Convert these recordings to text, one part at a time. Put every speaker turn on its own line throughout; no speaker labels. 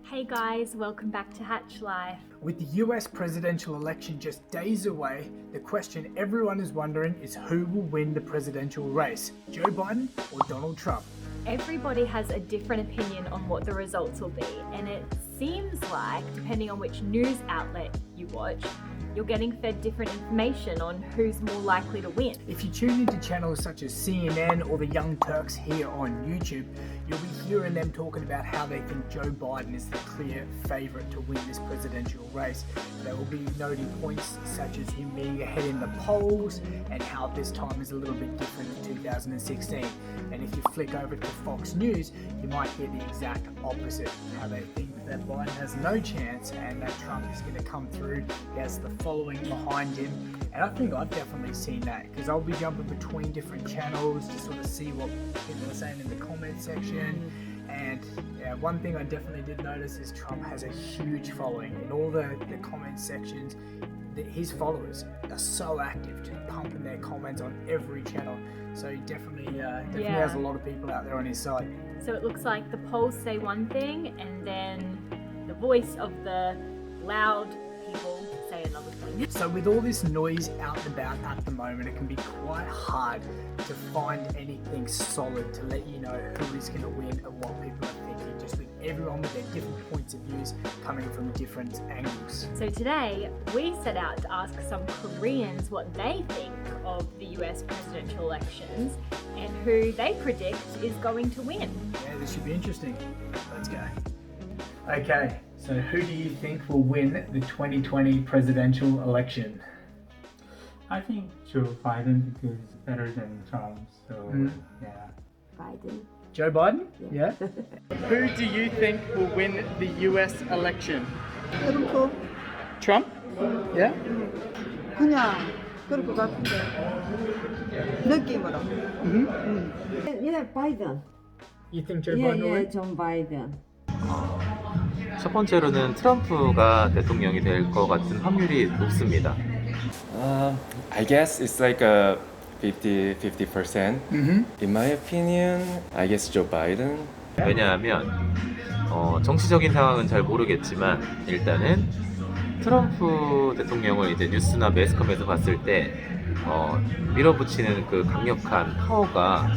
Hey guys, welcome back to Hatch Life.
With the US presidential election just days away, the question everyone is wondering is who will win the presidential race, Joe Biden or Donald Trump?
Everybody has a different opinion on what the results will be, and it seems like, depending on which news outlet you watch, you're getting fed different information on who's more likely to win.
If you tune into channels such as CNN or the Young Turks here on YouTube, you'll be hearing them talking about how they think Joe Biden is the clear favourite to win this presidential race. They will be noting points such as him being ahead in the polls and how this time is a little bit different in 2016. And if you flick over to Fox News, you might hear the exact opposite, how they think that Biden has no chance and that Trump is going to come through. He has the following behind him, and I think I've definitely seen that because I'll be jumping between different channels to sort of see what people are saying in the comment section. And yeah, one thing I definitely did notice is Trump has a huge following in all the comment sections. His followers are so active, just pumping their comments on every channel. So he definitely has a lot of people out there on his side.
So it looks like the polls say one thing, and then the voice of the loud people say another thing.
So with all this noise out and about at the moment, it can be quite hard to find anything solid to let you know who is going to win and what people are thinking, just with everyone with their different points of views coming from different angles.
So today we set out to ask some Koreans what they think of the US presidential elections and who they predict is going to win.
Yeah, this should be interesting. Let's go. Okay, so who do you think will win the 2020 presidential election?
I think Joe Biden because it's better than Trump. So yeah.
Biden.
Joe Biden? Yeah. Who do you think will win the US election?
트럼프.
Trump? Yeah.
그냥 그럴 것 같은데 느낌으로. 예, 바이든.
You think Joe Biden will win?
존 바이든.
첫 번째로는 트럼프가 대통령이 될 것 같은 확률이 높습니다.
I guess it's like a 50%. In my opinion, I guess Joe Biden.
왜냐하면 정치적인 상황은 잘 모르겠지만 일단은 트럼프 대통령을 이제 뉴스나 매스컴에서 봤을 때 밀어붙이는 그 강력한 파워가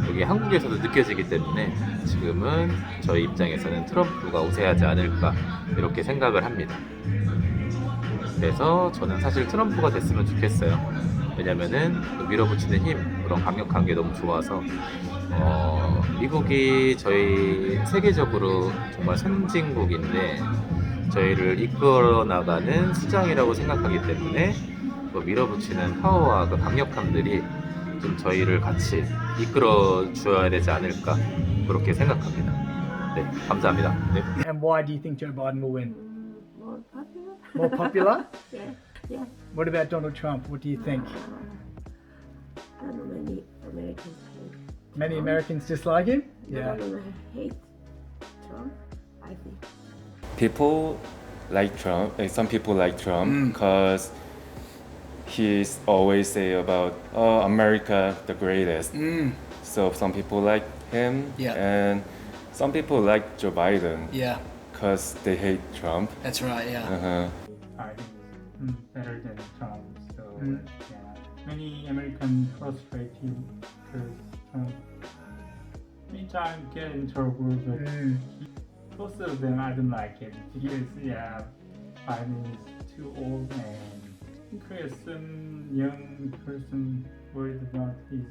여기 한국에서도 느껴지기 때문에 지금은 저희 입장에서는 트럼프가 우세하지 않을까 이렇게 생각을 합니다. 그래서 저는 사실 트럼프가 됐으면 좋겠어요. 왜냐면은 그 밀어붙이는 힘, 그런 강력한 게 너무 좋아서 미국이 저희 세계적으로 정말 선진국인데 저희를 이끌어 나가는 수장이라고 생각하기 때문에 그 밀어붙이는 파워와 그 강력함들이 좀 저희를 같이 이끌어 주어야 되지 않을까 그렇게 생각합니다. 네, 감사합니다. 네.
And why do you think Joe Biden will win?
More popular?
More popular?
Yeah.
What about Donald Trump? What do you think?
I don't know, many Americans hate.
Many Americans dislike him? Yeah.
Hate Trump, I think.
People like Trump. Some people like Trump because he's always say about America the greatest. So some people like him.
Yeah.
And some people like Joe Biden
Yeah,
because they hate Trump.
that's right, yeah.
Biden is better than Trump. So yeah, many Americans frustrate him because Trump many times get in trouble, but most of them I don't like it because Biden is too old and create some young person worried about his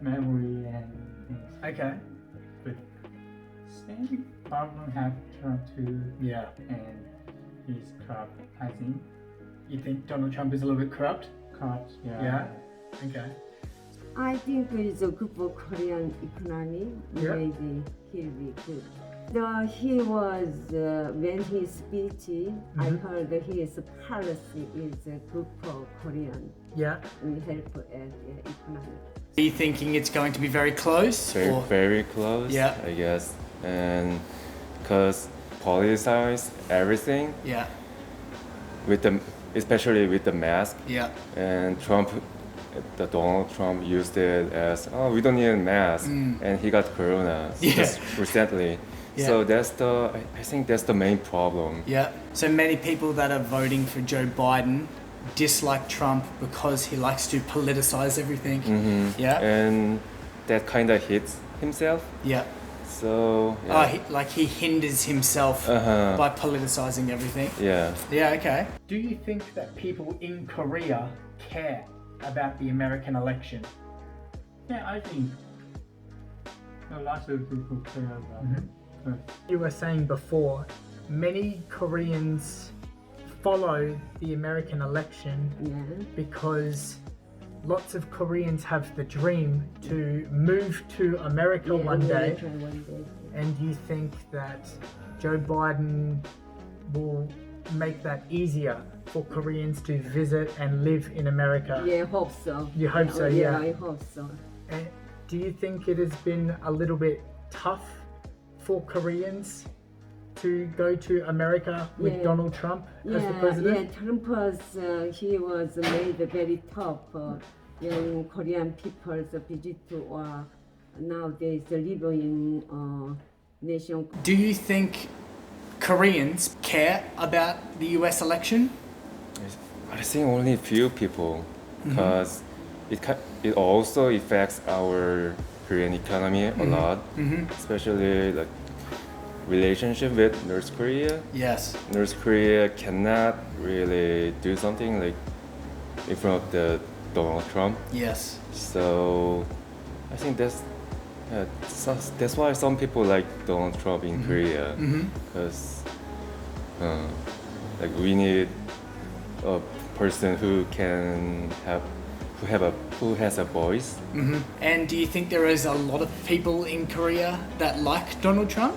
memory and things.
Okay.
But same problem have Trump too,
Yeah.
and he's corrupt. I think
You think Donald Trump is a little bit corrupt?
corrupt.
Yeah. Okay.
I think it's a good for Korean economy.
Yeah.
Maybe he'll be good. He was when his speech, I heard that his policy is good for Korean
Yeah.
and help economy.
Are you thinking it's going to be very close?
Very close.
Yeah.
I guess. And because politicize everything
Yeah.
with the especially with the mask
Yeah.
and Trump the Donald Trump used it as, oh, we don't need a mask, and he got corona just recently.
Yeah.
So I think that's the main problem.
Yeah. So many people that are voting for Joe Biden dislike Trump because he likes to politicize everything. Yeah.
And that kind of hits himself.
Yeah.
So yeah.
He hinders himself by politicizing everything.
Yeah.
Yeah, okay. Do you think that people in Korea care about the American election?
Yeah, I think a lot of people care about it. But
You were saying before, many Koreans follow the American election
Yeah.
because lots of Koreans have the dream to move to America one day.
Try one day.
And you think that Joe Biden will make that easier for Koreans to visit and live in America?
Yeah, hope so.
You hope so, yeah.
I hope so.
And do you think it has been a little bit tough for Koreans to go to America with
Yeah.
Donald Trump as the president?
Yeah, Trump was he was made very tough. Young Korean people visit or nowadays live in nation.
Do you think Koreans care about the US election?
I think only a few people, because it also affects our Korean economy a lot, especially like relationship with North Korea.
Yes.
North Korea cannot really do something like in front of the Donald Trump.
Yes.
So I think that's why some people like Donald Trump in Korea, because like we need a person who has a voice.
And do you think there is a lot of people in Korea that like Donald Trump?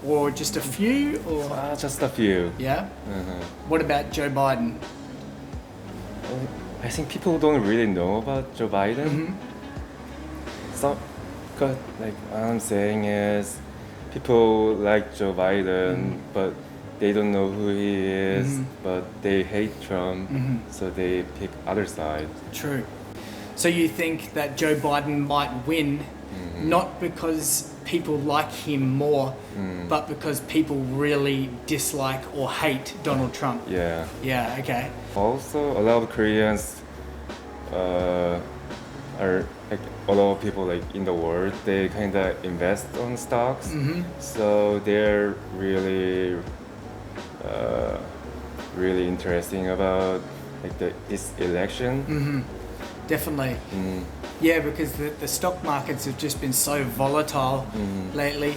Or just a few? Or
Just a few.
yeah? What about Joe Biden?
I think people don't really know about Joe Biden. So, cause like what I'm saying is, people like Joe Biden, but they don't know who he is, but they hate Trump, so they pick other side.
True. So you think that Joe Biden might win not because people like him more, but because people really dislike or hate Donald Trump?
Yeah.
Yeah, okay.
Also, a lot of Koreans are like a lot of people like in the world. They kind of invest on stocks, so they're really, really interesting about like this election.
Definitely. Yeah, because the stock markets have just been so volatile lately.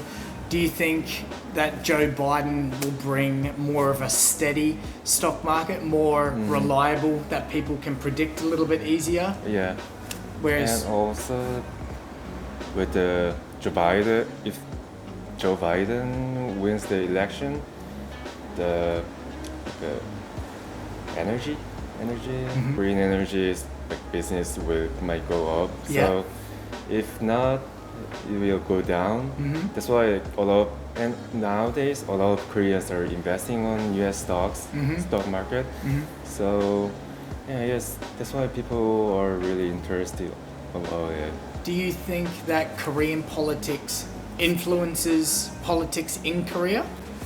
Do you think that Joe Biden will bring more of a steady stock market, more reliable, that people can predict a little bit easier?
Yeah.
Whereas,
And also with Joe Biden, if Joe Biden wins the election, the energy, green energy business might go up.
Yeah.
So if not, it will go down. That's why and nowadays a lot of Koreans are investing on U.S. stocks, stock market. So yeah, yes, that's why people are really interested about it.
do you think that Korean politics influences politics in Korea?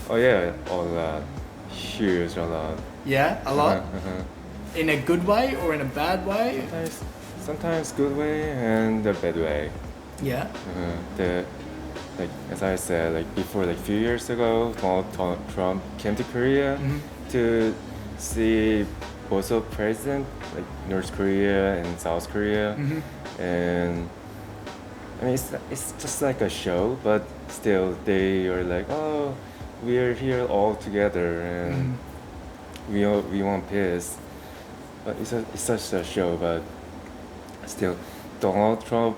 Oh yeah, a lot, huge, a lot.
Yeah, a lot? In a good way or in a bad way?
Sometimes good way and the bad way.
Yeah.
Like as I said, like before, like few years ago, Donald Trump came to Korea to see both of president, like North Korea and South Korea, and I mean it's just like a show, but still they are like, oh, we are here all together and we want peace. But it's such a show, but still, Donald Trump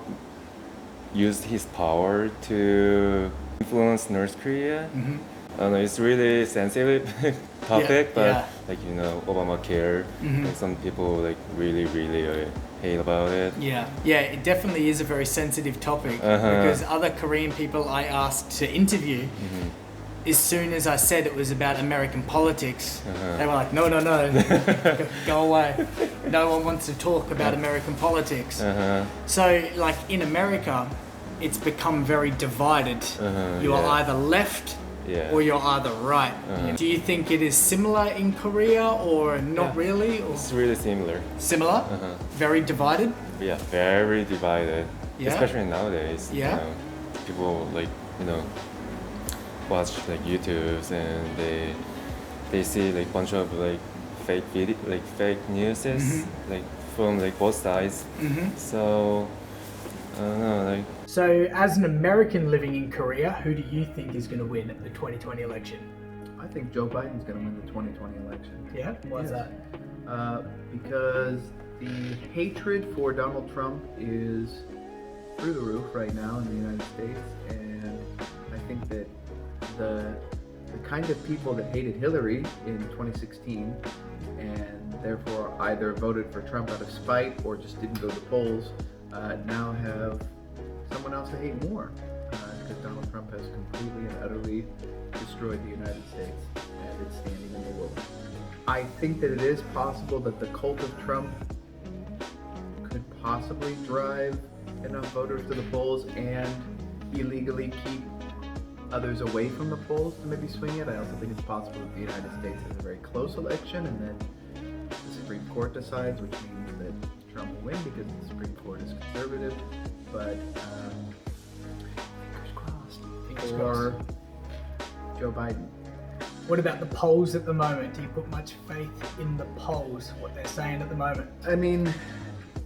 used his power to influence North Korea. I don't know, it's really sensitive topic, but like Obamacare, like some people like really hate about it.
Yeah, it definitely is a very sensitive topic because other Korean people I asked to interview, as soon as I said it was about American politics,
Uh-huh.
they were like, no, go away. No one wants to talk about American politics.
Uh-huh.
So, like in America, it's become very divided.
Uh-huh,
You are
yeah.
either left
Yeah.
or you're either right.
Uh-huh.
Do you think it is similar in Korea or not
Yeah.
really? Or
It's really similar.
similar?
Uh-huh.
Very divided?
Yeah, very divided.
Yeah?
Especially nowadays.
Yeah?
You know, people like, you know, watch like YouTubes and they see like bunch of like fake video, like fake newses, like from like both sides. So I don't know, like
So, as an American living in Korea, who do you think is going to win the 2020 election?
I think Joe Biden's going to win the 2020 election.
Yeah? Why's
Yes.
that?
Because the hatred for Donald Trump is through the roof right now in the United States, and I think that the kind of people that hated Hillary in 2016 and therefore either voted for Trump out of spite or just didn't go to the polls now have someone else to hate more because Donald Trump has completely and utterly destroyed the United States and its standing in the world. I think that it is possible that the cult of Trump could possibly drive enough voters to the polls and illegally keep others away from the polls to maybe swing it. I also think it's possible that the United States has a very close election and then the Supreme Court decides, which means that Trump will win because the Supreme Court is conservative. But fingers crossed. Or Joe Biden.
What about the polls at the moment? Do you put much faith in the polls, what they're saying at the moment?
I mean,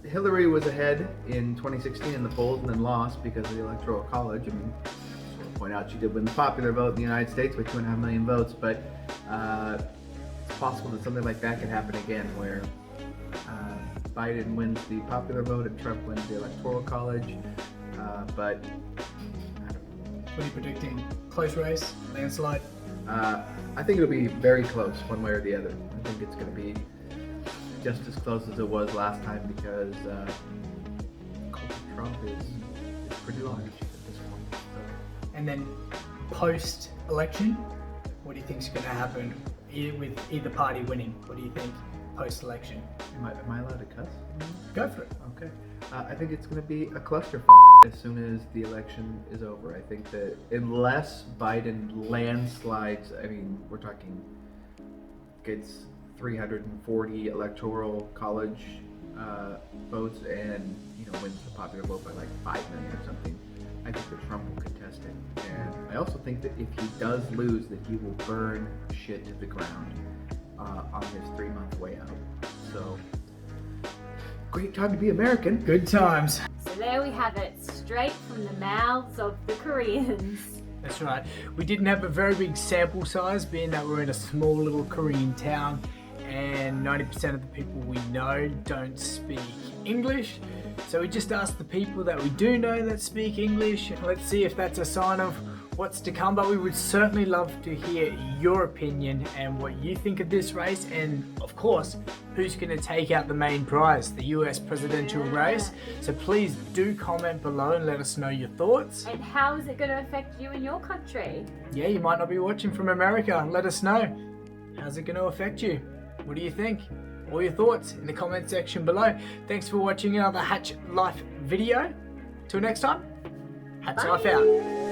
Hillary was ahead in 2016 in the polls and then lost because of the Electoral College. I mean, I'll point out she did win the popular vote in the United States with 2.5 million votes, but it's possible that something like that could happen again where Biden wins the popular vote and Trump wins the Electoral College. But I don't know.
What are you predicting? Close race? Landslide?
I think it'll be very close one way or the other. I think it's going to be just as close as it was last time because Trump is pretty large at this point. So.
And then post-election, what do you think is going to happen with either party winning? What do you think post-election?
Am I allowed to cuss?
Go for it.
Okay. I think it's going to be a clusterfuck as soon as the election is over. I think that unless Biden landslides, I mean, we're talking gets 340 electoral college votes and wins the popular vote by like 5 million or something. I think that Trump will contest it, and I also think that if he does lose, that he will burn shit to the ground on his 3-month way out. So. Great time to be American.
Good times.
So there we have it, straight from the mouths of the Koreans.
That's right. We didn't have a very big sample size, being that we're in a small little Korean town and 90% of the people we know don't speak English. So we just asked the people that we do know that speak English. Let's see if that's a sign of what's to come, but we would certainly love to hear your opinion and what you think of this race, and of course, who's going to take out the main prize, the US presidential race. So please do comment below and let us know your thoughts.
And how is it going to affect you in your country?
Yeah, you might not be watching from America. Let us know. How's it going to affect you? What do you think? All your thoughts in the comment section below. Thanks for watching another Hatch Life video. Till next time, Hatch Life out.